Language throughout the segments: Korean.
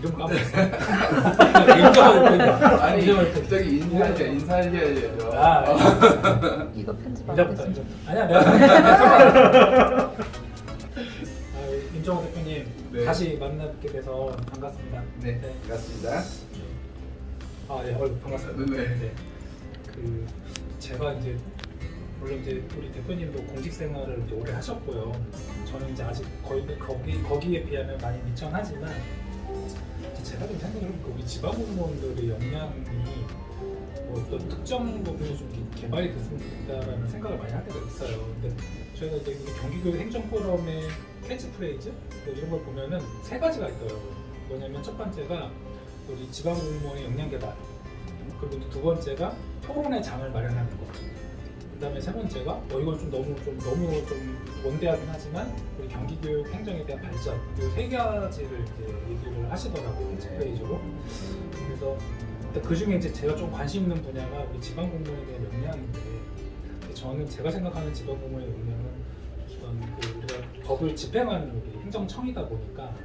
이름 까먹었어. 인정을 했거든요. 아니 저기 인사해야죠. 이거 편집 안 이제부터 됐어. 아니야 내가 임정호 대표님 네. 다시 만나뵙게 돼서 반갑습니다. 네, 반갑습니다. 네, 반갑습니다. 네. 그 제가 이제 물론 이제 우리 대표님도 공직 생활을 이제 오래 하셨고요. 저는 이제 아직 거의 거기에 비하면 많이 미천하지만 제가 좀 생각해보니까 우리 지방 공무원들의 역량이 뭐 어떤 특정 부분이 좀 개발이 됐으면 좋겠다라는 생각을 많이 할 때가 있어요. 근데 저희가 이제 우리 경기교육 행정포럼의 캐치프레이즈 뭐 이런 걸 보면은 세 가지가 있더라고요. 뭐냐면 첫 번째가 우리 지방 공무원의 역량 개발, 그리고 두 번째가 토론의 장을 마련하는 것. 그다음에 세 번째가 이걸 좀 너무 원대하긴 하지만 우리 경기교육 행정에 대한 발전, 이 세 가지를 이제 얘기를 하시더라고요, 캐치프레이즈로. 그래서 그 중에 이제 제가 좀 관심 있는 분야가 우리 지방 공무원에 대한 역량인데, 저는 제가 생각하는 지방 공무원의 역량은 어떤 그 우리가 법을 집행하는 우리 행정청이다 보니까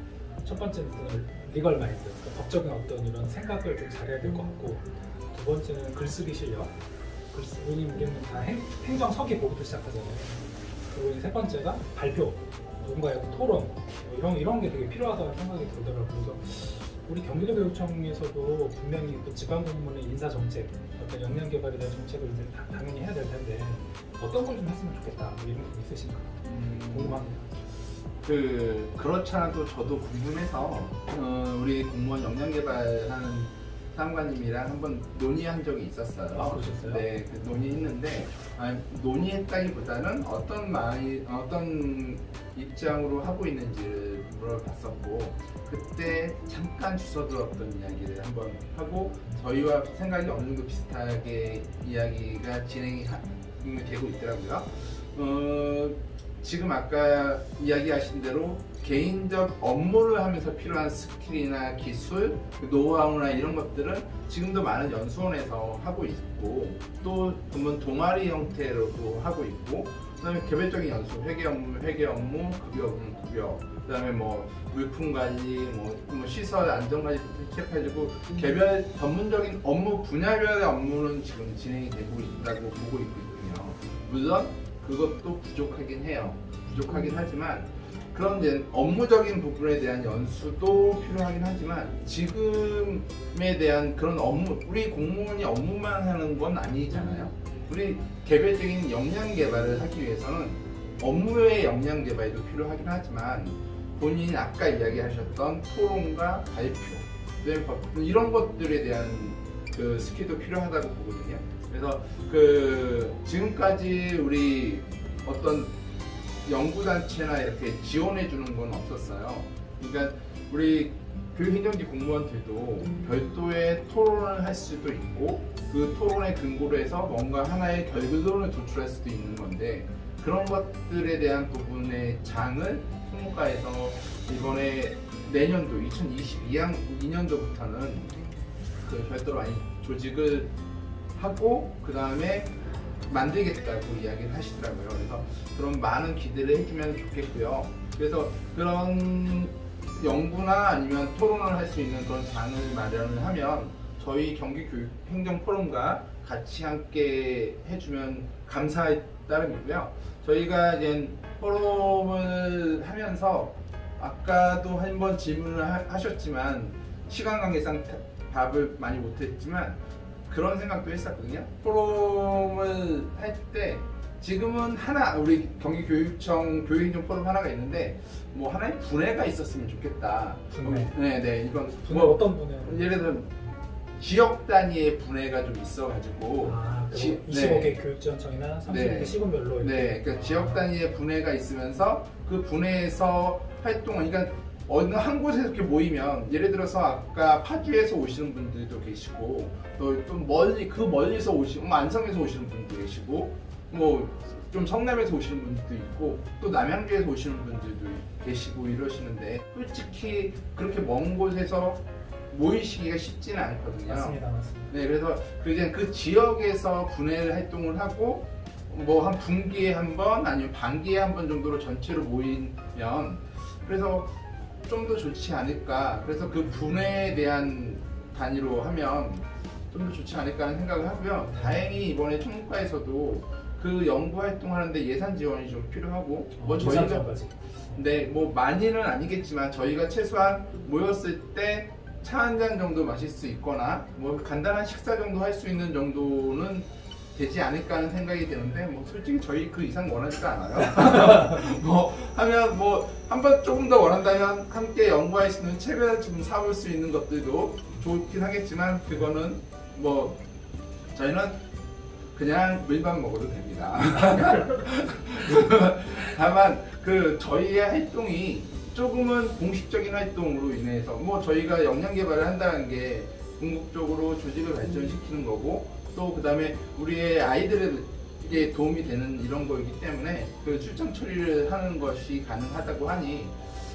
첫 번째는 리걸 마인드, 그러니까 법적인 어떤 이런 생각을 좀 잘해야 될 것 같고, 두 번째는 글쓰기 실력. 우리는 다 행정 서기 보고부터 시작하잖아요. 그리고 이제 세 번째가 발표, 누군가의 토론, 이런 게 되게 필요하다는 생각이 들더라고요. 그래서 우리 경기도교육청에서도 분명히 그 지방 공무원의 인사 정책, 어떤 역량 개발에 대한 정책을 이제 당연히 해야 될 텐데 어떤 걸 좀 했으면 좋겠다, 뭐 이런 게 있으신가 궁금합니다. 그렇지 않아도 저도 궁금해서 우리 공무원 역량 개발하는 사무관님이랑 한번 논의한 적이 있었어요. 아, 그러셨어요? 네, 논의했는데 논의했다기보다는 어떤 입장으로 하고 있는지를 물어봤었고, 그때 잠깐 주워들었던 이야기를 한번 하고 저희와 생각이 어느 정도 비슷하게 이야기가 진행이 되고 있더라고요. 지금 아까 이야기하신 대로 개인적 업무를 하면서 필요한 스킬이나 기술, 노하우나 이런 것들은 지금도 많은 연수원에서 하고 있고, 또 보면 동아리 형태로도 하고 있고, 그다음에 개별적인 연수, 회계 업무, 급여 업무, 급여, 그다음에 뭐 물품 관리, 뭐 시설 안전 관리부터 시작해가지고 개별 전문적인 업무 분야별의 업무는 지금 진행이 되고 있다고 보고 있거든요. 물론 그것도 부족하긴 하지만, 그런 이제 업무적인 부분에 대한 연수도 필요하긴 하지만, 지금에 대한 그런 업무, 우리 공무원이 업무만 하는 건 아니잖아요. 우리 개별적인 역량 개발을 하기 위해서는 업무의 역량 개발도 필요하긴 하지만, 본인이 아까 이야기하셨던 토론과 발표, 이런 것들에 대한 그 스킬도 필요하다고 보거든요. 그래서 지금까지 우리 어떤 연구단체나 이렇게 지원해주는 건 없었어요. 그러니까 우리 교육행정직 공무원들도 별도의 토론을 할 수도 있고, 그 토론의 근거로 해서 뭔가 하나의 결론을 도출할 수도 있는 건데, 그런 것들에 대한 부분의 장을 통과해서 이번에 내년도 2022년도부터는 별도로 많이 조직을 하고 그 다음에 만들겠다고 이야기를 하시더라고요. 그래서 그런 많은 기대를 해주면 좋겠고요. 그래서 그런 연구나 아니면 토론을 할 수 있는 그런 장을 마련을 하면 저희 경기교육행정포럼과 같이 함께 해주면 감사할 따름이고요. 저희가 이제 포럼을 하면서 아까도 한번 질문을 하셨지만, 시간 관계상 답을 많이 못했지만 그런 생각도 했었거든요. 포럼을 할 때 지금은 우리 경기교육청 교육행정 포럼 하나가 있는데, 뭐 하나의 분해가 있었으면 좋겠다. 분해? 네, 이건 분해 어떤 분해? 예를 들어 지역 단위의 분해가 좀 있어가지고, 25개 교육지원청이나 30개 시군별로 네, 그러니까 지역 단위의 분해가 있으면서 그 분해에서 활동을, 그러니까 어느 한 곳에서 이렇게 모이면, 예를 들어서 아까 파주에서 오시는 분들도 계시고, 또 멀리서 오시고, 안성에서 오시는 분도 계시고, 뭐 좀 성남에서 오시는 분들도 있고, 또 남양주에서 오시는 분들도 계시고 이러시는데, 솔직히 그렇게 먼 곳에서 모이시기가 쉽지는 않거든요. 맞습니다. 네, 그래서 그 지역에서 분해 활동을 하고, 뭐 한 분기에 한 번 아니면 반기에 한 번 정도로 전체로 모이면, 그래서 좀 더 좋지 않을까. 그래서 그 분해에 대한 단위로 하면 좀 더 좋지 않을까 하는 생각을 하고요. 다행히 이번에 총무과에서도 그 연구 활동하는데 예산 지원이 좀 필요하고 뭐 저희가 예산까지. 네, 뭐 많이는 아니겠지만 저희가 최소한 모였을 때 차 한 잔 정도 마실 수 있거나 뭐 간단한 식사 정도 할 수 있는 정도는 되지 않을까 하는 생각이 드는데 뭐 솔직히 저희 그 이상 원하지가 않아요. 뭐 하면 뭐 한번 조금 더 원한다면 함께 연구할 수 있는 책을 좀 사볼 수 있는 것들도 좋긴 하겠지만 그거는 뭐 저희는 그냥 물만 먹어도 됩니다. 다만 그 저희의 활동이 조금은 공식적인 활동으로 인해서 뭐 저희가 역량 개발을 한다는 게 궁극적으로 조직을 발전시키는 거고 또 그 다음에 우리의 아이들에게 도움이 되는 이런 거이기 때문에 그 출장 처리를 하는 것이 가능하다고 하니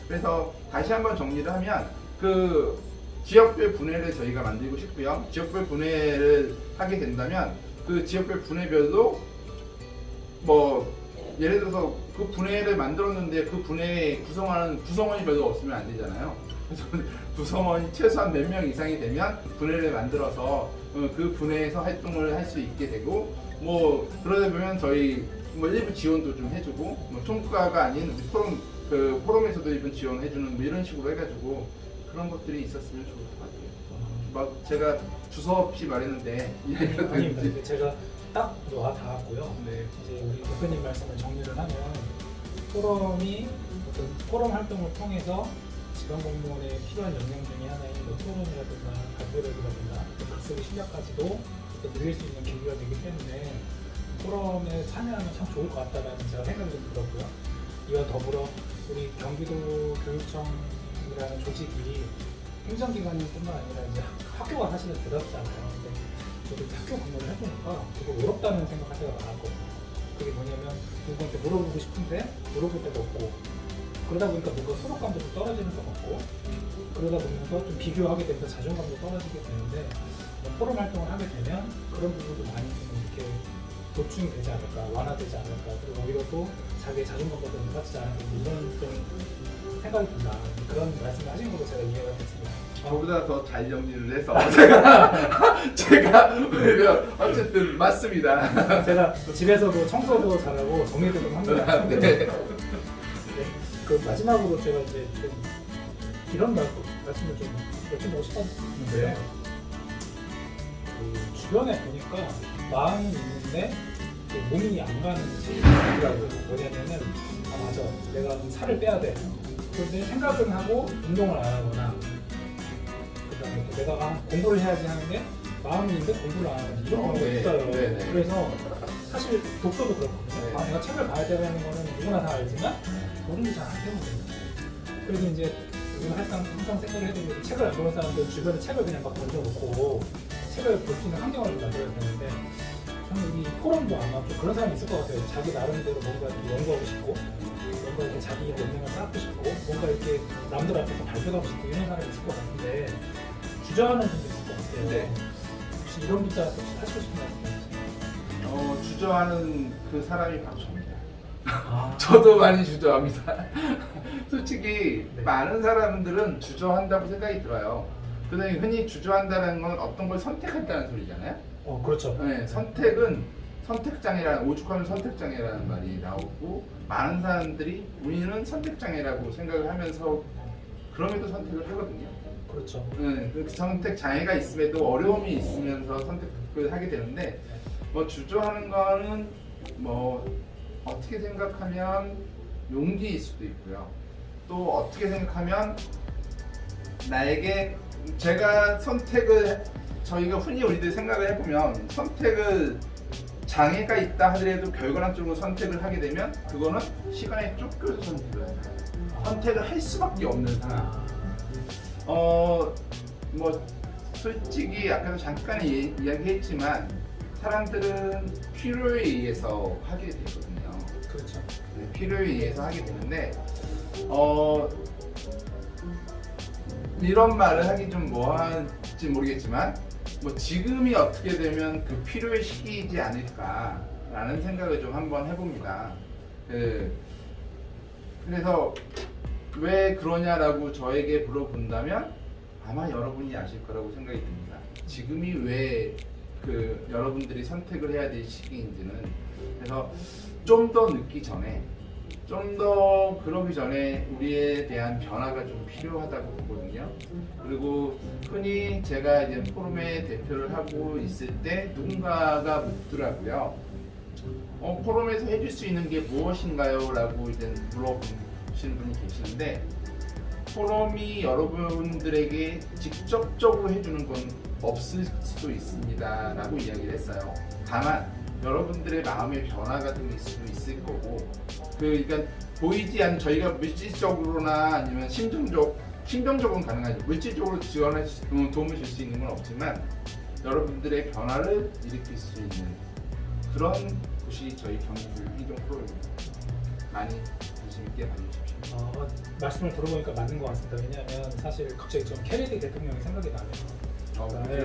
그래서 다시 한번 정리를 하면 그 지역별 분해를 저희가 만들고 싶고요. 지역별 분해를 하게 된다면 그 지역별 분해별로 뭐 예를 들어서 그 분해를 만들었는데 그 분해에 구성하는 구성원이 별로 없으면 안 되잖아요. 그래서 구성원이 최소한 몇 명 이상이 되면 분해를 만들어서 그 분해에서 활동을 할 수 있게 되고 뭐 그러다 보면 저희 뭐 일부 지원도 좀 해주고 뭐 총과가 아닌 우리 포럼 그 포럼에서도 일부 지원해주는 뭐 이런 식으로 해가지고 그런 것들이 있었으면 좋을 것 같아요. 막 제가 주서 없이 말했는데 이해가 아닙니다. 되는지. 이제 제가 딱 와 닿았고요. 네. 이제 우리 대표님 말씀을 정리를 하면 포럼이 어떤 포럼 활동을 통해서 지방 공무원에 필요한 역량 중에 하나인 뭐 토론이라든가 발표력이라든가 각색의 실력까지도 또 늘릴 수 있는 계기가 되기 때문에 포럼에 참여하면 참 좋을 것 같다라는 제가 생각이 좀 들었고요. 이와 더불어 우리 경기도 교육청이라는 조직이 행정기관뿐만 아니라 이제 학교가 사실은 대다수잖아요. 근데 저도 학교 근무를 해보니까 되게 외롭다는 생각할 때가 많았거든요. 그게 뭐냐면 누구한테 물어보고 싶은데 물어볼 데가 없고 그러다 보니까 뭔가 소속감도 좀 떨어지는 것 같고 그러다 보면서 좀 비교하게 되면서 자존감도 떨어지게 되는데 포럼 활동을 하게 되면 그런 부분도 많이 좀 이렇게 보충이 되지 않을까, 완화되지 않을까, 그리고 오히려 또 자기의 자존감도 좀 낮지 않을까 이런 좀 생각이 든다. 그런 말씀을 하신 걸로 제가 이해가 됐습니다. 저보다 더 잘 정리를 해서 제가 오히려 어쨌든 맞습니다. 제가 집에서도 청소도 잘하고 정리도 좀 합니다. 네. 네. 그 마지막으로 제가 이제 좀 이런 말씀을 좀 여쭤보고 싶었는데요. 그 주변에 보니까 마음은 있는데 그 몸이 안 가는 질이 있더라고요. 뭐냐면은 아 맞아 내가 좀 살을 빼야 돼. 그런데 생각은 하고 운동을 안 하거나 그다음에 또 내가 공부를 해야지 하는데 마음이 있는데 공부를 안 하는 이런 경우가 네. 있어요. 네, 네. 그래서 사실 독서도 그렇거든요. 네. 아, 내가 책을 봐야 되는 거는 누구나 다 알지만 도움이 잘 안 되는 거예요. 그래서 이제 우리가 항상 생각을 해도 책을 안 보는 사람들 주변에 책을 그냥 막 던져놓고 책을 볼 수 있는 환경을 좀 만들어야 되는데 저는 이 포럼도 아마 좀 그런 사람이 있을 것 같아요. 자기 나름대로 뭔가 이렇게 연구하고 싶고 뭔가 이렇게 자기 역량을 쌓고 싶고 뭔가 이렇게 남들 앞에서 발표하고 싶고 이런 사람이 있을 것 같은데 주저하는 분도 있을 것 같아요. 네. 혹시 이런 분들 혹시 하시고 싶은 말씀 있으세요? 주저하는 그 사람이 바로 저입니다. 아, 저도 많이 주저합니다. 솔직히 네. 많은 사람들은 주저한다고 생각이 들어요. 근데 흔히 주저한다는 건 어떤 걸 선택한다는 소리잖아요. 그렇죠. 네, 선택은 선택장애라는 오죽하면 선택장애라는 말이 나오고 많은 사람들이 우리는 선택장애라고 생각을 하면서 그럼에도 선택을 하거든요. 그렇죠. 네, 그 선택 장애가 있음에도 어려움이 있으면서 선택을 하게 되는데 뭐 주저하는 거는 뭐 어떻게 생각하면 용기일 수도 있고요. 또 어떻게 생각하면 나에게 제가 선택을 저희가 흔히 우리들 생각을 해보면 선택을 장애가 있다 하더라도 결과론적으로 선택을 하게 되면 그거는 시간에 쫓겨서 선택을 해요. 선택을 할 수밖에 없는 상황. 뭐 솔직히 아까도 잠깐 이야기했지만 사람들은 필요에 의해서 하게 되거든요. 그렇죠. 네, 필요에 의해서 하게 되는데 이런 말을 하기 좀 뭐한지 모르겠지만 뭐 지금이 어떻게 되면 그 필요의 시기이지 않을까라는 생각을 좀 한번 해봅니다. 그래서 왜 그러냐라고 저에게 물어본다면 아마 여러분이 아실 거라고 생각이 듭니다. 지금이 왜 그 여러분들이 선택을 해야 될 시기인지는. 그래서 좀 더 늦기 전에, 좀 더 그러기 전에 우리에 대한 변화가 좀 필요하다고 보거든요. 그리고 흔히 제가 이제 포럼의 대표를 하고 있을 때 누군가가 묻더라고요. 포럼에서 해줄 수 있는 게 무엇인가요? 라고 이제 물어보시는 분이 계시는데, 포럼이 여러분들에게 직접적으로 해주는 건 없을 수도 있습니다 라고 이야기를 했어요. 다만 여러분들의 마음의 변화가 좀 있을 수도 있을 거고, 그러니까 보이지 않는, 저희가 물질적으로나 아니면 심정적으로는 가능하죠. 물질적으로 지원할 도움을 줄 수 있는 건 없지만 여러분들의 변화를 일으킬 수 있는 그런 곳이 저희 경기교육 프로입니다. 많이 관심 있게 봐주십시오. 말씀을 들어보니까 맞는 것 같습니다. 왜냐하면 사실 갑자기 좀 케네디 대통령이 생각이 나네요.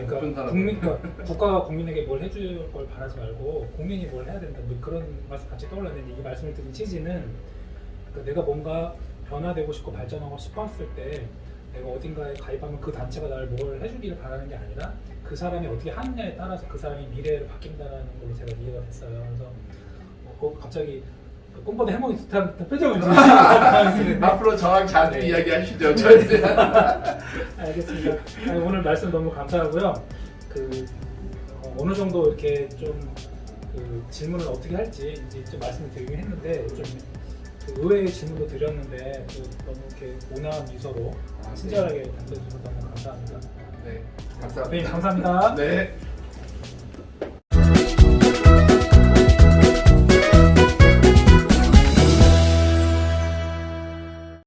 그러니까 국가가 국민에게 뭘 해줄 걸 바라지 말고 국민이 뭘 해야 된다, 뭐 그런 말씀 같이 떠올랐는데, 이 말씀을 드린 취지는 그러니까 내가 뭔가 변화되고 싶고 발전하고 싶었을 때 내가 어딘가에 가입하면 그 단체가 나를 뭘 해주기를 바라는 게 아니라 그 사람이 어떻게 하느냐에 따라서 그 사람이 미래를 바뀐다는 걸로 제가 이해가 됐어요. 그래서 갑자기 꿈보다 해몽이 듯한 표정을 지으시는 앞으로 저랑 자주 네. 이야기하시죠. 저희들. 알겠습니다. 오늘 말씀 너무 감사하고요. 어느 정도 이렇게 좀 질문을 어떻게 할지 이제 좀 말씀을 드리긴 했는데, 좀 의외의 질문도 드렸는데 너무 이렇게 온화한 미소로 친절하게 답변해 주셔서 너무 감사합니다. 네, 감사합니다. 네, 감사합니다. 네.